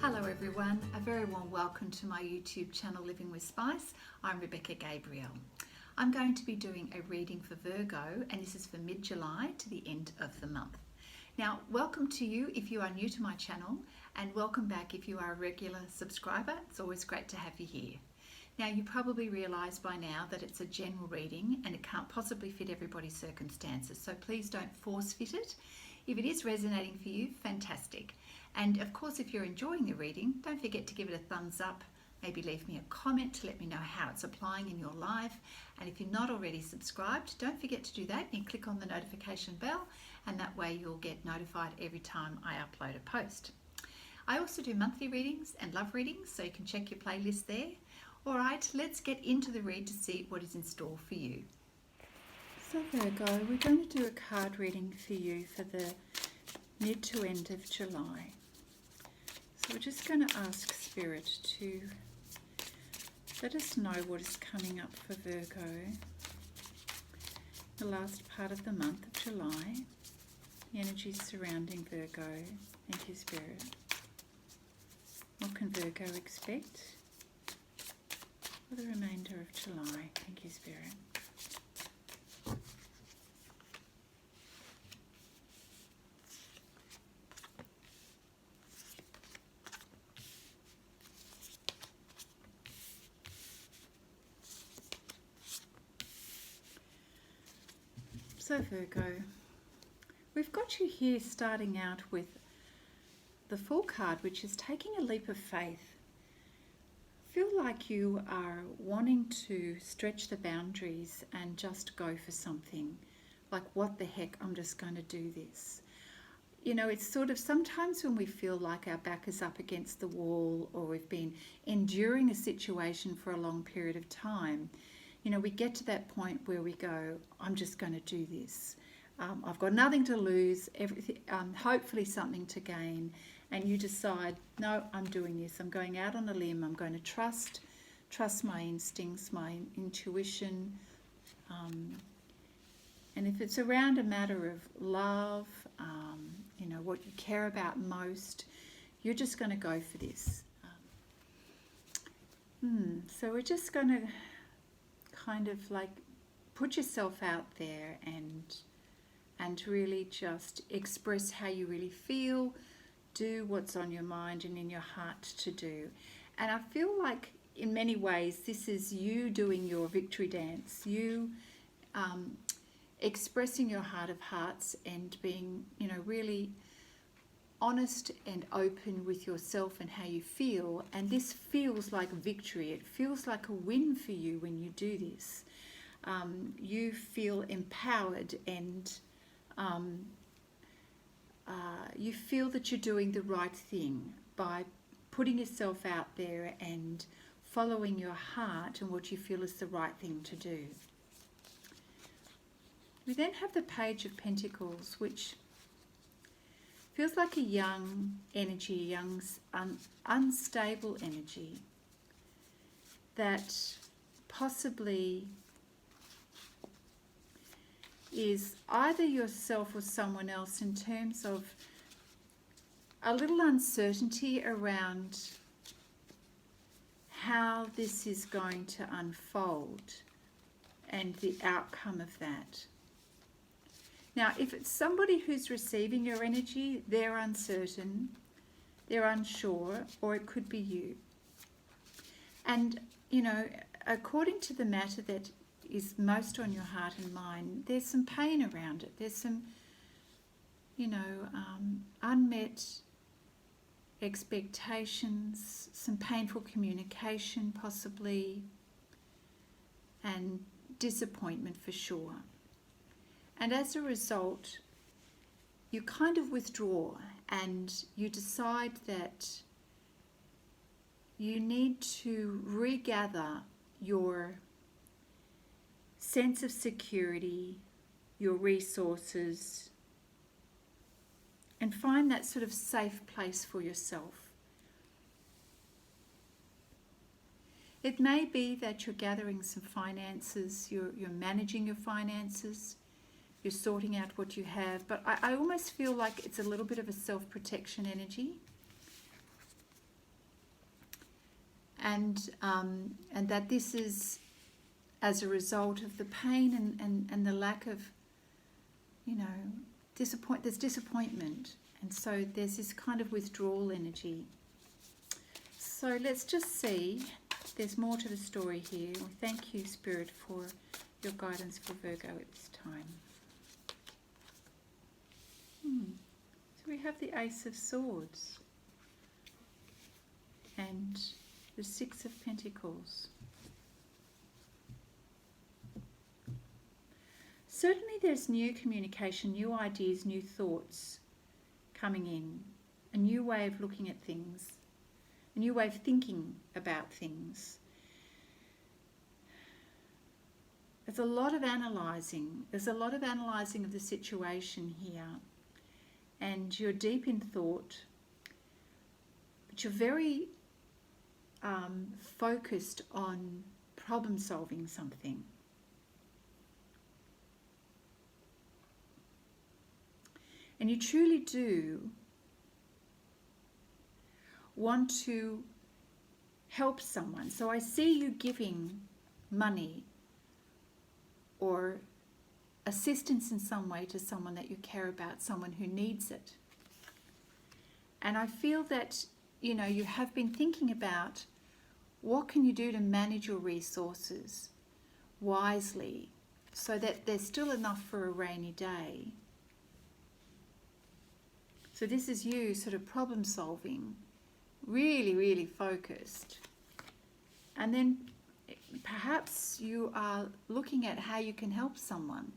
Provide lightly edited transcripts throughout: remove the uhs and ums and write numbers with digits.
Hello everyone, a very warm welcome to my YouTube channel Living with Spice. I'm Rebecca Gabriel. I'm going to be doing a reading for Virgo, and this is for mid-July to the end of the month. Now, welcome to you if you are new to my channel, and welcome back if you are a regular subscriber. It's always great to have you here. Now, you probably realise by now that it's a general reading and it can't possibly fit everybody's circumstances, so please don't force fit it. If it is resonating for you, fantastic. And of course, if you're enjoying the reading, don't forget to give it a thumbs up. Maybe leave me a comment to let me know how it's applying in your life. And if you're not already subscribed, don't forget to do that and click on the notification bell, and that way you'll get notified every time I upload a post. I also do monthly readings and love readings, so you can check your playlist there. All right, let's get into the read to see what is in store for you. So Virgo, we're going to do a card reading for you for the mid to end of July. So we're just going to ask Spirit to let us know what is coming up for Virgo, the last part of the month of July, the energies surrounding Virgo. Thank you, Spirit. What can Virgo expect for the remainder of July? Thank you, Spirit. So Virgo, we've got you here starting out with the Fool card, which is taking a leap of faith. Feel like you are wanting to stretch the boundaries and just go for something. Like, what the heck, I'm just going to do this. You know, it's sort of sometimes when we feel like our back is up against the wall, or we've been enduring a situation for a long period of time, you know, we get to that point where we go, I'm just going to do this. I've got nothing to lose, everything, hopefully something to gain. And you decide, no, I'm doing this. I'm going out on a limb. I'm going to trust my instincts, my intuition. And if it's around a matter of love, you know, what you care about most, you're just going to go for this. So we're just going to kind of like put yourself out there and really just express how you really feel, do what's on your mind and in your heart to do. And I feel like in many ways this is you doing your victory dance, you expressing your heart of hearts and being, you know, really honest and open with yourself and how you feel. And this feels like victory. It feels like a win for you when you do this. You feel empowered, and you feel that you're doing the right thing by putting yourself out there and following your heart and what you feel is the right thing to do. We then have the Page of Pentacles, which feels like a young energy, young, unstable energy that possibly is either yourself or someone else, in terms of a little uncertainty around how this is going to unfold and the outcome of that. Now, if it's somebody who's receiving your energy, they're uncertain, they're unsure, or it could be you. And, you know, according to the matter that is most on your heart and mind, there's some pain around it. There's some, you know, unmet expectations, some painful communication possibly, and disappointment for sure. And as a result, you kind of withdraw and you decide that you need to regather your sense of security, your resources, and find that sort of safe place for yourself. It may be that you're gathering some finances, you're managing your finances, you're sorting out what you have, but I almost feel like it's a little bit of a self-protection energy. and that this is as a result of the pain and the lack of, you know, there's disappointment, and so there's this kind of withdrawal energy. So let's just see. There's more to the story here. We thank you, Spirit, for your guidance for Virgo at this time. So we have the Ace of Swords and the Six of Pentacles. Certainly there's new communication, new ideas, new thoughts coming in, a new way of looking at things, a new way of thinking about things. There's a lot of analysing. There's a lot of analysing of the situation here. And you're deep in thought, but you're very focused on problem solving something. And you truly do want to help someone. So I see you giving money or assistance in some way to someone that you care about, someone who needs it. And I feel that, you know, you have been thinking about what can you do to manage your resources wisely so that there's still enough for a rainy day. So this is you sort of problem solving, really, really focused. And then perhaps you are looking at how you can help someone.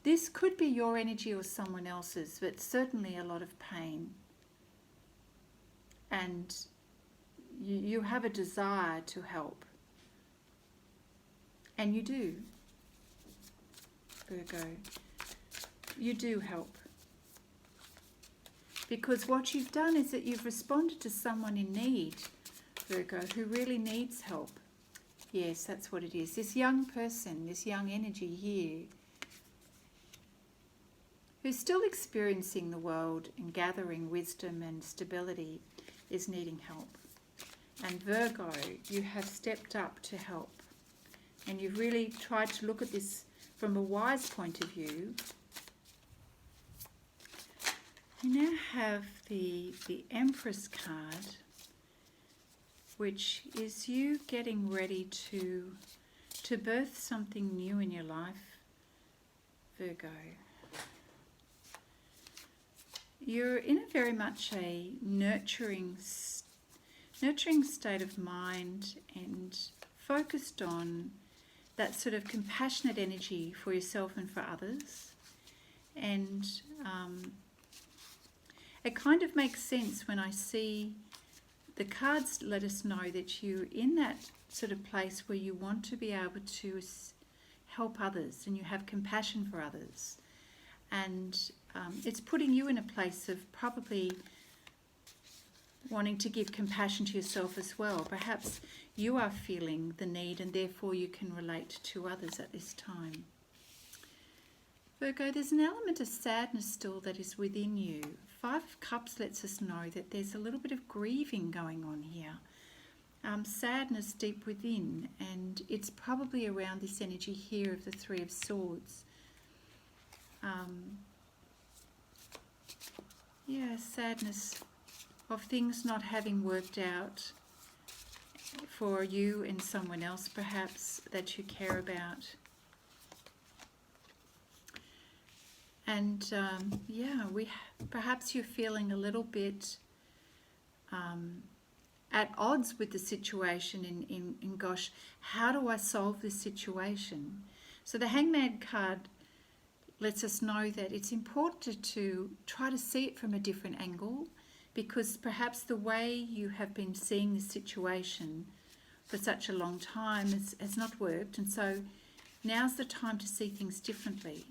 This could be your energy or someone else's, but certainly a lot of pain. And you have a desire to help. And you do, Virgo. You do help. Because what you've done is that you've responded to someone in need, Virgo, who really needs help. Yes, that's what it is. This young person, this young energy here, who's still experiencing the world and gathering wisdom and stability, is needing help. And Virgo, you have stepped up to help. And you've really tried to look at this from a wise point of view. You now have the Empress card, which is you getting ready to birth something new in your life, Virgo. You're in a very much a nurturing state of mind and focused on that sort of compassionate energy for yourself and for others. And it kind of makes sense when I see the cards let us know that you're in that sort of place where you want to be able to help others and you have compassion for others. And it's putting you in a place of probably wanting to give compassion to yourself as well. Perhaps you are feeling the need and therefore you can relate to others at this time. Virgo, there's an element of sadness still that is within you. Five of Cups lets us know that there's a little bit of grieving going on here. Sadness deep within, and it's probably around this energy here of the Three of Swords. Yeah, sadness of things not having worked out for you and someone else perhaps that you care about. And yeah, perhaps you're feeling a little bit at odds with the situation in gosh, how do I solve this situation? So the Hangman card lets us know that it's important to try to see it from a different angle, because perhaps the way you have been seeing this situation for such a long time has not worked, and so now's the time to see things differently.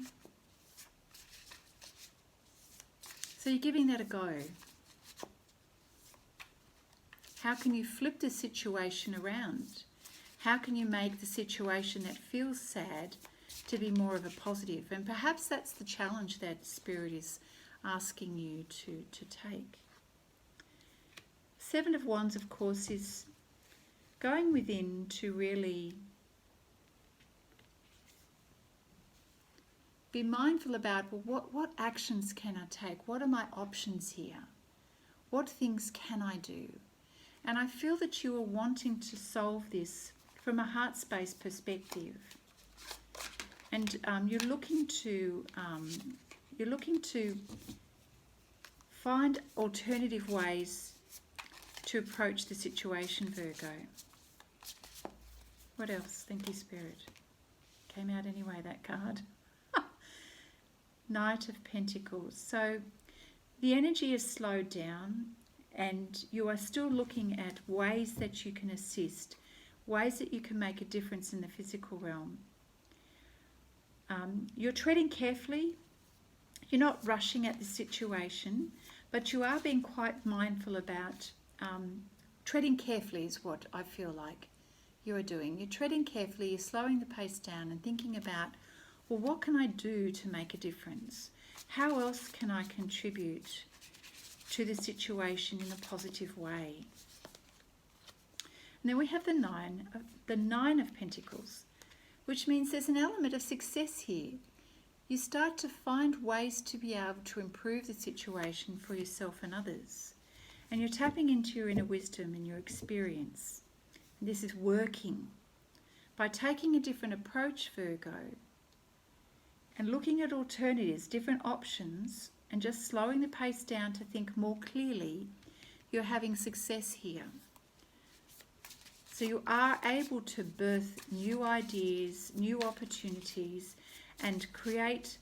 So you're giving that a go. How can you flip the situation around? How can you make the situation that feels sad to be more of a positive. And perhaps that's the challenge that Spirit is asking you to take. Seven of Wands, of course, is going within to really be mindful about, well, what actions can I take? What are my options here? What things can I do? And I feel that you are wanting to solve this from a heart space perspective. And you're looking to find alternative ways to approach the situation, Virgo. What else? Thank you, Spirit. Came out anyway, that card. Knight of Pentacles. So the energy is slowed down and you are still looking at ways that you can assist, ways that you can make a difference in the physical realm. You're treading carefully. You're not rushing at the situation, but you are being quite mindful about treading carefully is what I feel like you are doing. You're treading carefully, you're slowing the pace down and thinking about, well, what can I do to make a difference? How else can I contribute to the situation in a positive way? And then we have the Nine of Pentacles, which means there's an element of success here. You start to find ways to be able to improve the situation for yourself and others. And you're tapping into your inner wisdom and your experience. And this is working. By taking a different approach, Virgo, and looking at alternatives, different options, and just slowing the pace down to think more clearly, you're having success here. So you are able to birth new ideas, new opportunities, and create,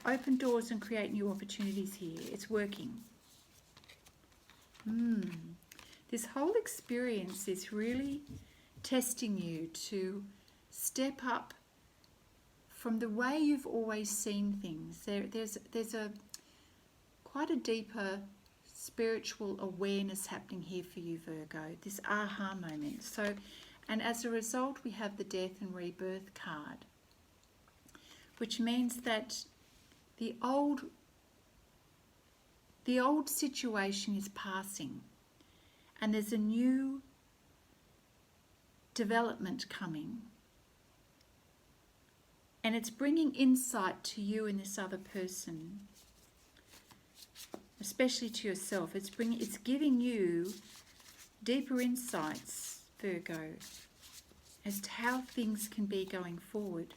open doors and create new opportunities here. It's working. This whole experience is really testing you to step up from the way you've always seen things. There's a quite a deeper spiritual awareness happening here for you, Virgo, this aha moment. So, and as a result, we have the Death and Rebirth card, which means that the old situation is passing and there's a new development coming. And it's bringing insight to you and this other person, especially to yourself. It's giving you deeper insights, Virgo, as to how things can be going forward.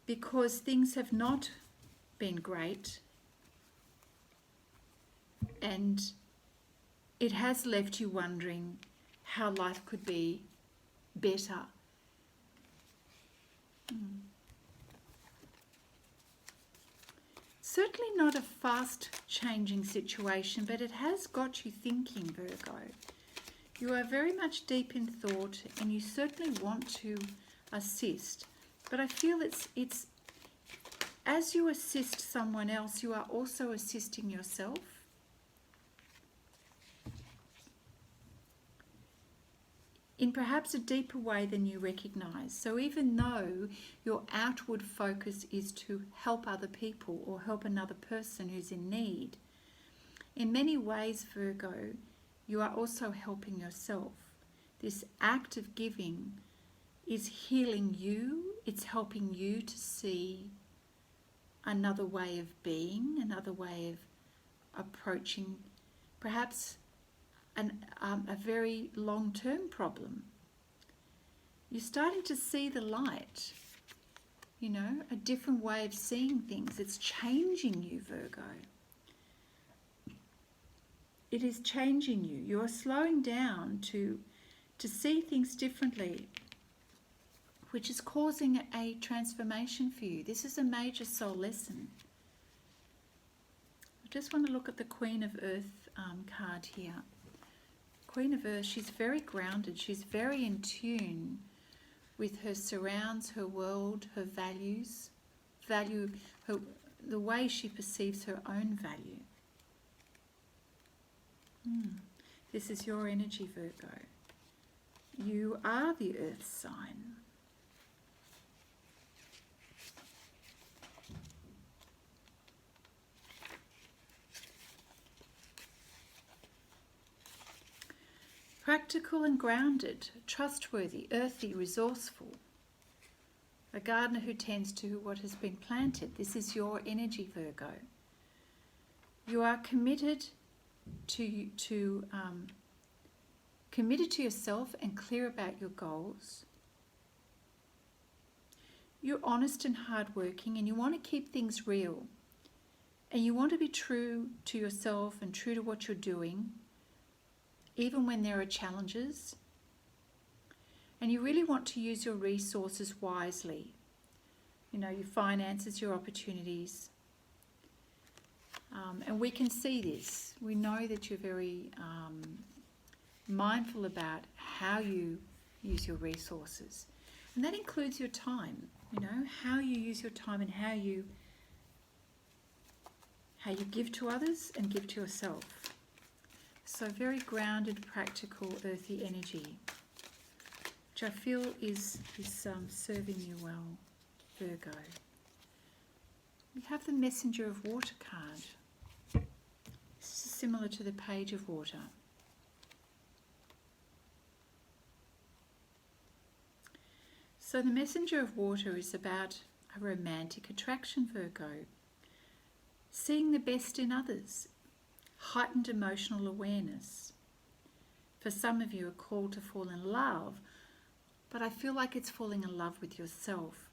Because things have not been great and it has left you wondering how life could be better. Certainly not a fast changing situation, but it has got you thinking, Virgo. You are very much deep in thought and you certainly want to assist. But I feel it's as you assist someone else, you are also assisting yourself. In perhaps a deeper way than you recognize. So even though your outward focus is to help other people or help another person who's in need, in many ways, Virgo, you are also helping yourself. This act of giving is healing you. It's helping you to see another way of being, another way of approaching perhaps a very long-term problem. You're starting to see the light, you know, a different way of seeing things. It's changing you, Virgo. It is changing you. You are slowing down to see things differently, which is causing a transformation for you. This is a major soul lesson. I just want to look at the Queen of Earth card here. Queen of Earth, she's very grounded. She's very in tune with her surrounds, her world, her values, the way she perceives her own value. This is your energy, Virgo. You are the earth sign. Practical and grounded, trustworthy, earthy, resourceful. A gardener who tends to what has been planted. This is your energy, Virgo. You are committed to yourself and clear about your goals. You're honest and hardworking, and you want to keep things real. And you want to be true to yourself and true to what you're doing, even when there are challenges. And you really want to use your resources wisely. You know, your finances, your opportunities. And we can see this. We know that you're very mindful about how you use your resources. And that includes your time, you know, how you use your time and how you give to others and give to yourself. So very grounded, practical, earthy energy, which I feel is serving you well, Virgo. We have the Messenger of Water card. This is similar to the Page of Water. So the Messenger of Water is about a romantic attraction, Virgo. Seeing the best in others. Heightened emotional awareness. For some of you, a call to fall in love, but I feel like it's falling in love with yourself.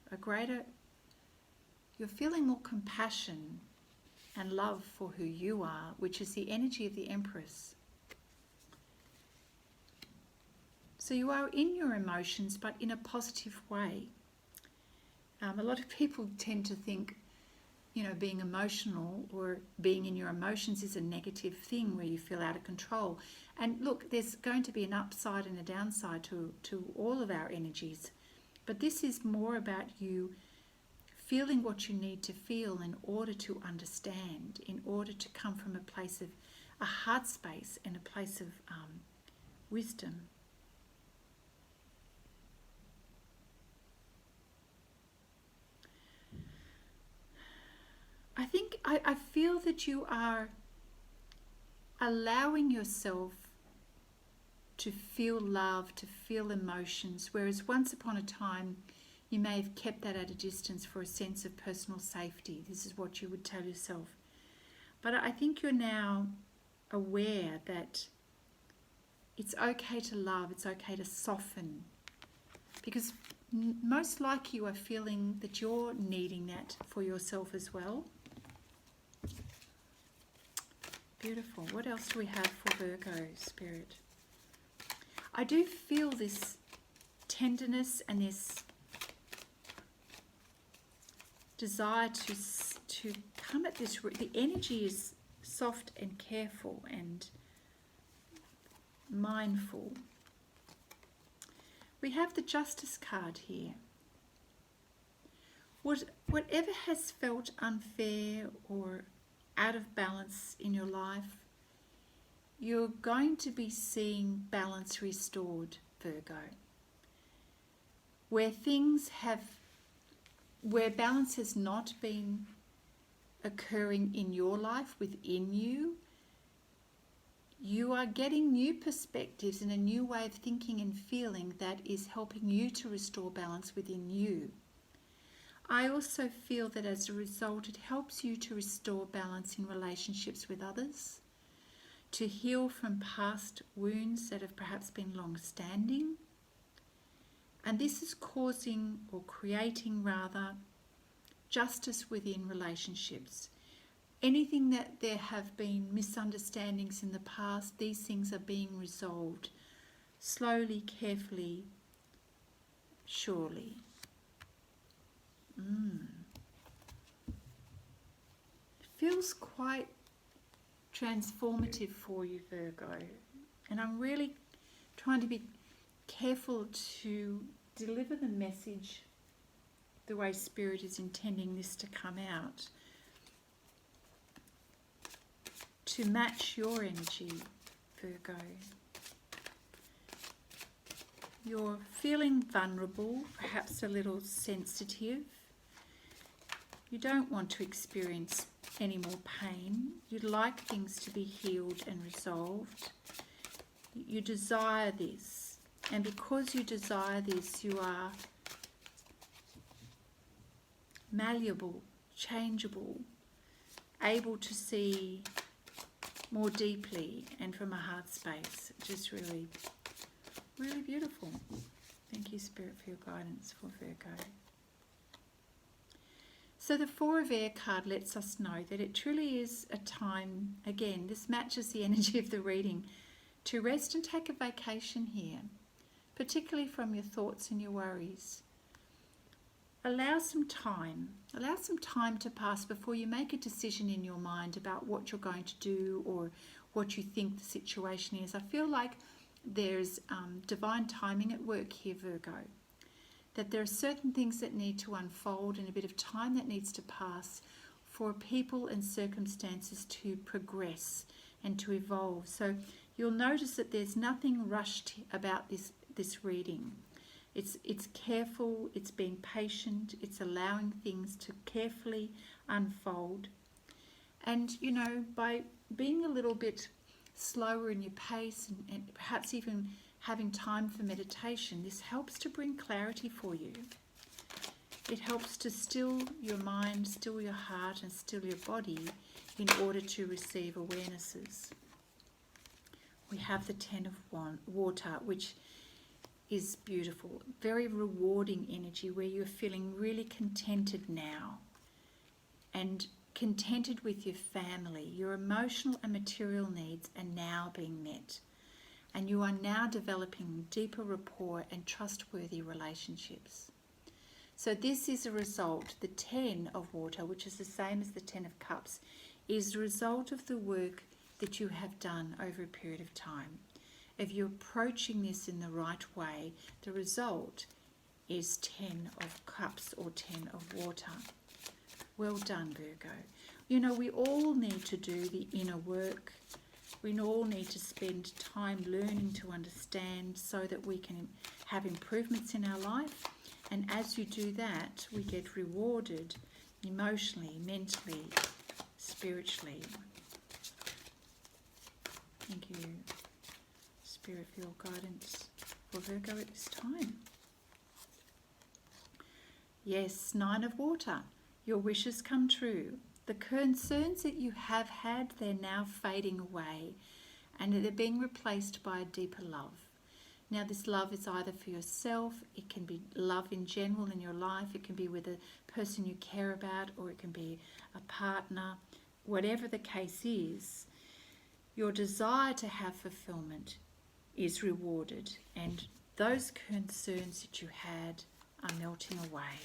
You're feeling more compassion and love for who you are, which is the energy of the Empress. So you are in your emotions, but in a positive way. A lot of people tend to think, you know, being emotional or being in your emotions is a negative thing where you feel out of control. And look, there's going to be an upside and a downside to all of our energies. But this is more about you feeling what you need to feel in order to understand, in order to come from a place of a heart space and a place of wisdom. I feel that you are allowing yourself to feel love, to feel emotions, whereas once upon a time you may have kept that at a distance for a sense of personal safety. This is what you would tell yourself. But I think you're now aware that it's okay to love, it's okay to soften, because most likely you are feeling that you're needing that for yourself as well. Beautiful. What else do we have for Virgo, Spirit? I do feel this tenderness and this desire to come at this. The energy is soft and careful and mindful. We have the Justice card here. Whatever has felt unfair or out of balance in your life, you're going to be seeing balance restored, Virgo. Where balance has not been occurring in your life, within you, you are getting new perspectives and a new way of thinking and feeling that is helping you to restore balance within you. I also feel that as a result, it helps you to restore balance in relationships with others, to heal from past wounds that have perhaps been long-standing. And this is causing, or creating rather, justice within relationships. Anything that there have been misunderstandings in the past, these things are being resolved slowly, carefully, surely. It feels quite transformative for you, Virgo. And I'm really trying to be careful to deliver the message the way Spirit is intending this to come out, to match your energy, Virgo. You're feeling vulnerable, perhaps a little sensitive. You don't want to experience any more pain. You'd like things to be healed and resolved. You desire this. And because you desire this, you are malleable, changeable, able to see more deeply and from a heart space. Just really, really beautiful. Thank you, Spirit, for your guidance for Virgo. So the Four of Air card lets us know that it truly is a time, again, this matches the energy of the reading, to rest and take a vacation here, particularly from your thoughts and your worries. Allow some time to pass before you make a decision in your mind about what you're going to do or what you think the situation is. I feel like there's divine timing at work here, Virgo, that there are certain things that need to unfold and a bit of time that needs to pass for people and circumstances to progress and to evolve. So you'll notice that there's nothing rushed about this reading. It's careful, it's being patient, it's allowing things to carefully unfold. And, you know, by being a little bit slower in your pace and perhaps even having time for meditation, this helps to bring clarity for you. It helps to still your mind, still your heart, and still your body in order to receive awarenesses. We have the Ten of Water, which is beautiful, very rewarding energy where you're feeling really contented now and contented with your family. Your emotional and material needs are now being met, and you are now developing deeper rapport and trustworthy relationships. So this is a result. The Ten of Water, which is the same as the Ten of Cups, is the result of the work that you have done over a period of time. If you're approaching this in the right way, the result is 10 of Cups or 10 of Water. Well done, Virgo. You know, we all need to do the inner work. We all need to spend time learning to understand so that we can have improvements in our life. And as you do that, we get rewarded emotionally, mentally, spiritually. Thank you, Spirit, for your guidance for Virgo at this time. Yes, Nine of Water. Your wishes come true. The concerns that you have had, they're now fading away and they're being replaced by a deeper love. Now this love is either for yourself, it can be love in general in your life, it can be with a person you care about, or it can be a partner. Whatever the case is, your desire to have fulfillment is rewarded, and those concerns that you had are melting away.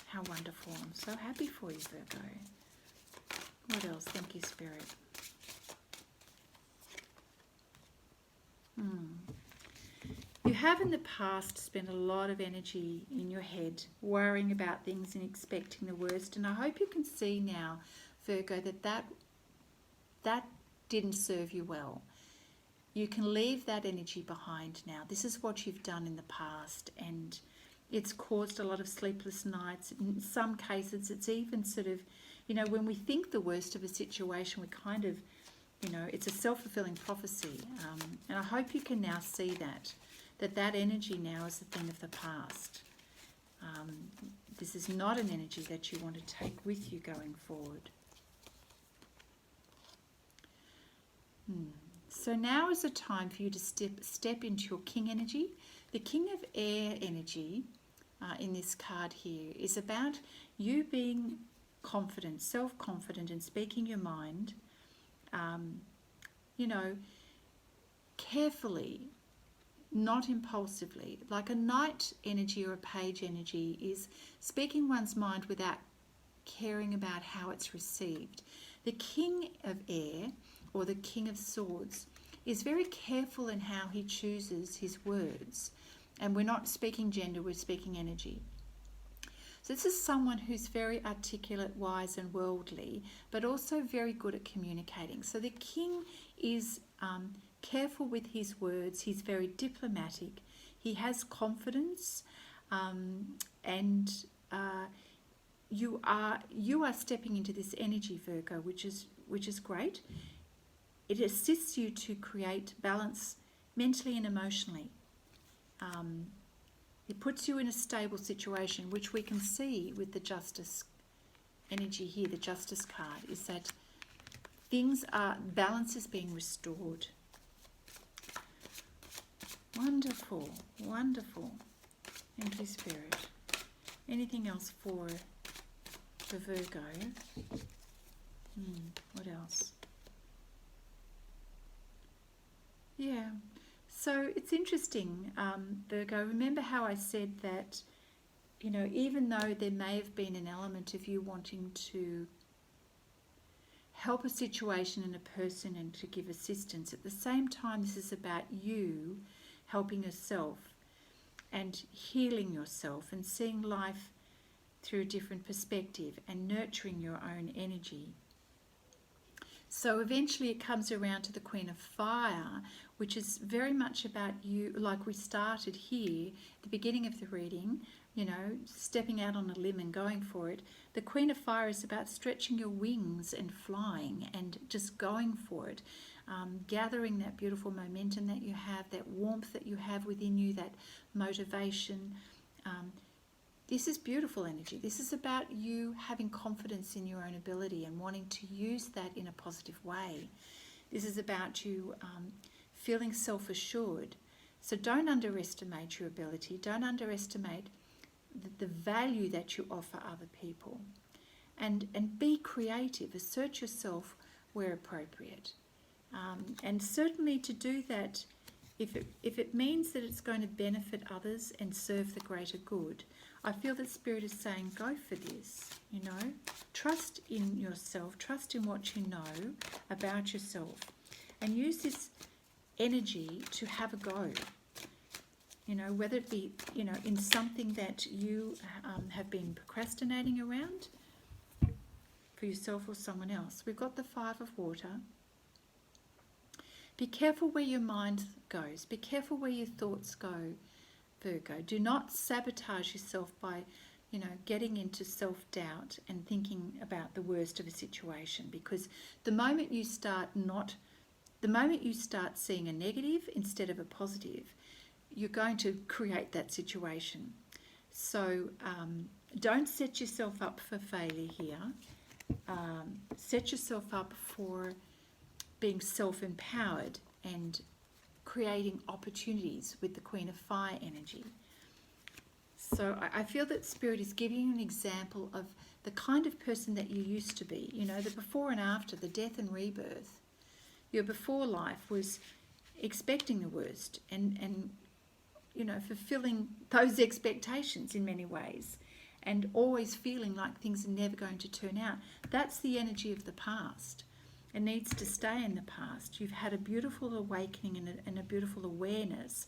How wonderful. I'm so happy for you, Virgo. What else? Thank you, Spirit. You have in the past spent a lot of energy in your head worrying about things and expecting the worst, and I hope you can see now, Virgo, that didn't serve you well. You can leave that energy behind now. This is what you've done in the past, and it's caused a lot of sleepless nights. In some cases, it's even sort of, you know, when we think the worst of a situation, we kind of, you know, it's a self-fulfilling prophecy. And I hope you can now see that energy now is a thing of the past. This is not an energy that you want to take with you going forward. So now is the time for you to step into your King energy. The King of Air energy in this card here is about you being confident, self-confident, and speaking your mind, you know, carefully, not impulsively. Like a Knight energy or a Page energy is speaking one's mind without caring about how it's received. The King of Air, or the King of Swords, is very careful in how he chooses his words. And we're not speaking gender, we're speaking energy. So this is someone who's very articulate, wise and worldly, but also very good at communicating. So the King is careful with his words. He's very diplomatic. He has confidence, and you are stepping into this energy, Virgo, which is great. It assists you to create balance mentally and emotionally. It puts you in a stable situation, which we can see with the Justice energy here, the Justice card, is that balance is being restored. Wonderful, wonderful. Thank you, Spirit. Anything else for Virgo? What else? Yeah, so it's interesting, Virgo. Remember how I said that, you know, even though there may have been an element of you wanting to help a situation and a person and to give assistance, at the same time, this is about you helping yourself and healing yourself and seeing life through a different perspective and nurturing your own energy. So eventually it comes around to the Queen of Fire, which is very much about you, like we started here at the beginning of the reading, you know, stepping out on a limb and going for it. The Queen of Fire is about stretching your wings and flying and just going for it, gathering that beautiful momentum that you have, that warmth that you have within you, that motivation. This is beautiful energy. This is about you having confidence in your own ability and wanting to use that in a positive way. This is about you feeling self-assured. So don't underestimate your ability. Don't underestimate the value that you offer other people. And be creative. Assert yourself where appropriate. And certainly to do that, if it means that it's going to benefit others and serve the greater good, I feel that Spirit is saying, go for this, you know. Trust in yourself, trust in what you know about yourself, and use this energy to have a go. You know, whether it be, you know, in something that you have been procrastinating around for yourself or someone else. We've got the Five of Water. Be careful where your mind goes. Be careful where your thoughts go, Virgo. Do not sabotage yourself by, you know, getting into self-doubt and thinking about the worst of a situation, because the moment you start seeing a negative instead of a positive, you're going to create that situation. So don't set yourself up for failure here. Set yourself up for being self-empowered and creating opportunities with the Queen of Fire energy. So I feel that Spirit is giving you an example of the kind of person that you used to be. You know, the before and after, the death and rebirth. Your before life was expecting the worst and you know, fulfilling those expectations in many ways, and always feeling like things are never going to turn out. That's the energy of the past. It needs to stay in the past. You've had a beautiful awakening and a beautiful awareness.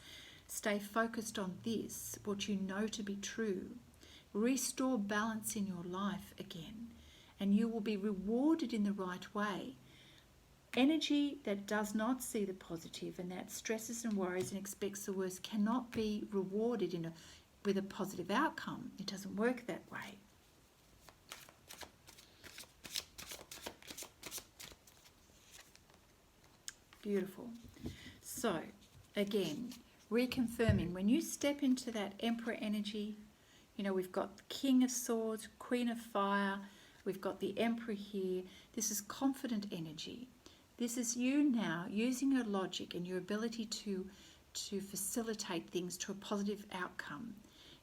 Stay focused on this, what you know to be true. Restore balance in your life again, and you will be rewarded in the right way. Energy that does not see the positive and that stresses and worries and expects the worst cannot be rewarded with a positive outcome. It doesn't work that way. Beautiful. So, again, reconfirming, when you step into that Emperor energy, you know, we've got the King of Swords, Queen of Fire, we've got the Emperor here. This is confident energy. This is you now using your logic and your ability to facilitate things to a positive outcome.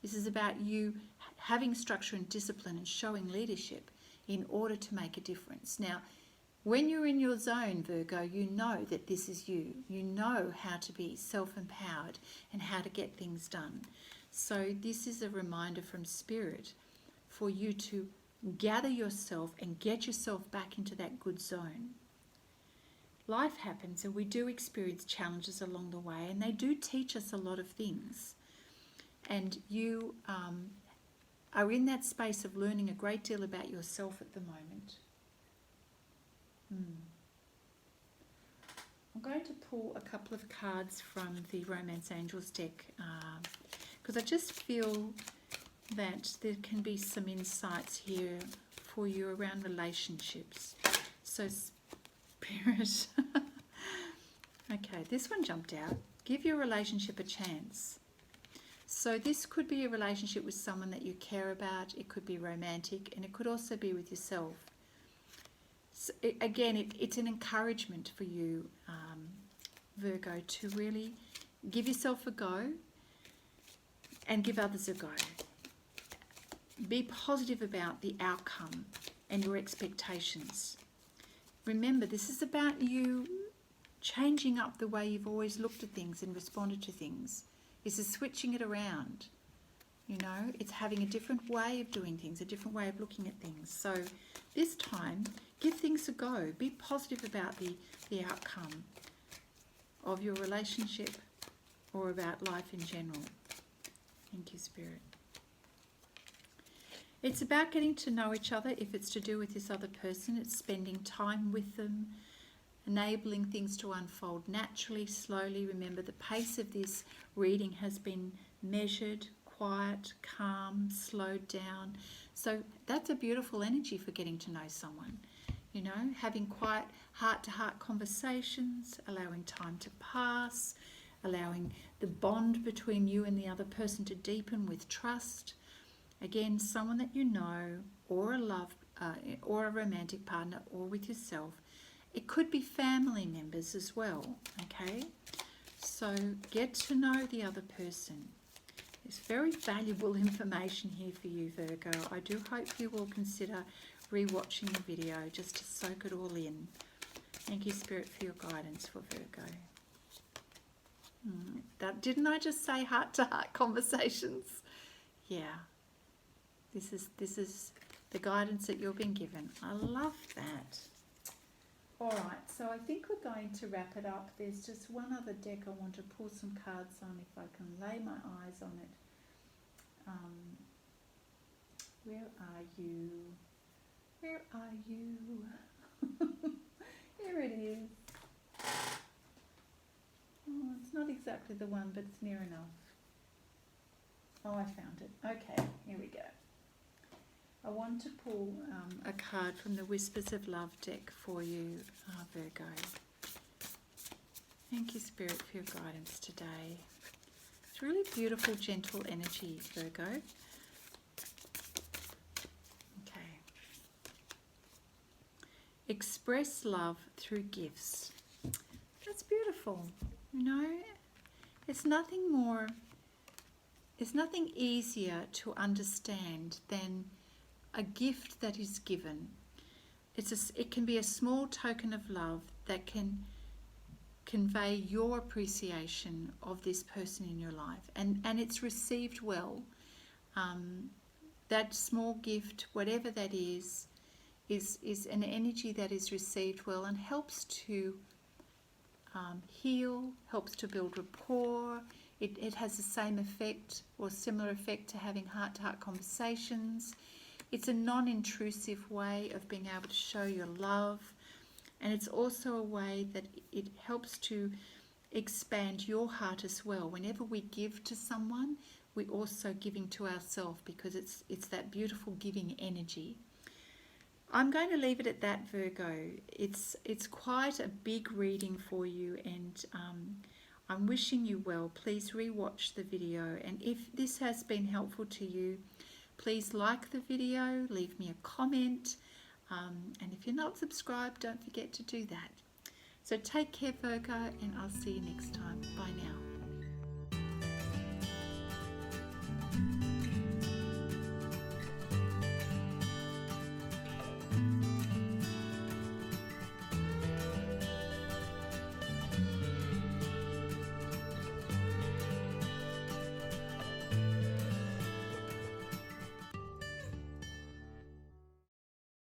This is about you having structure and discipline and showing leadership in order to make a difference. Now, when you're in your zone, Virgo, you know that this is you. You know how to be self-empowered and how to get things done. So this is a reminder from Spirit for you to gather yourself and get yourself back into that good zone. Life happens and we do experience challenges along the way, and they do teach us a lot of things. And you are in that space of learning a great deal about yourself at the moment. I'm going to pull a couple of cards from the Romance Angels deck because I just feel that there can be some insights here for you around relationships. So Spirit, okay, this one jumped out. Give your relationship a chance. So this could be a relationship with someone that you care about. It could be romantic, and it could also be with yourself. So it's an encouragement for you, Virgo, to really give yourself a go and give others a go. Be positive about the outcome and your expectations. Remember, this is about you changing up the way you've always looked at things and responded to things. This is switching it around. You know, it's having a different way of doing things, a different way of looking at things. So this time, give things a go. Be positive about the outcome of your relationship or about life in general. Thank you, Spirit. It's about getting to know each other. If it's to do with this other person, it's spending time with them, enabling things to unfold naturally, slowly. Remember, the pace of this reading has been measured, quiet, calm, slowed down. So that's a beautiful energy for getting to know someone. You know, having quiet heart-to-heart conversations, allowing time to pass, allowing the bond between you and the other person to deepen with trust. Again, someone that you know, or or a romantic partner, or with yourself. It could be family members as well, okay? So get to know the other person. There's very valuable information here for you, Virgo. I do hope you will consider rewatching the video just to soak it all in. Thank you, Spirit, for your guidance for Virgo. Didn't I just say heart-to-heart conversations? Yeah. This is the guidance that you've been given. I love that. All right, so I think we're going to wrap it up. There's just one other deck I want to pull some cards on if I can lay my eyes on it. Where are you? Where are you? Here it is. Oh, it's not exactly the one, but it's near enough. Oh, I found it. Okay, here we go. I want to pull a card from the Whispers of Love deck for you, Virgo. Thank you, Spirit, for your guidance today. It's really beautiful, gentle energy, Virgo. Okay. Express love through gifts. That's beautiful. You know, it's nothing easier to understand than a gift that is given. It can be a small token of love that can convey your appreciation of this person in your life, and it's received well. That small gift, whatever that is an energy that is received well and helps to heal, helps to build rapport. It has the same effect or similar effect to having heart-to-heart conversations. It's a non-intrusive way of being able to show your love, and it's also a way that it helps to expand your heart as well. Whenever we give to someone, we're also giving to ourselves, because it's that beautiful giving energy. I'm going to leave it at that, Virgo. It's quite a big reading for you, and I'm wishing you well. Please rewatch the video, and if this has been helpful to you, please like the video, leave me a comment, and if you're not subscribed, don't forget to do that. So take care, Virgo, and I'll see you next time. Bye now.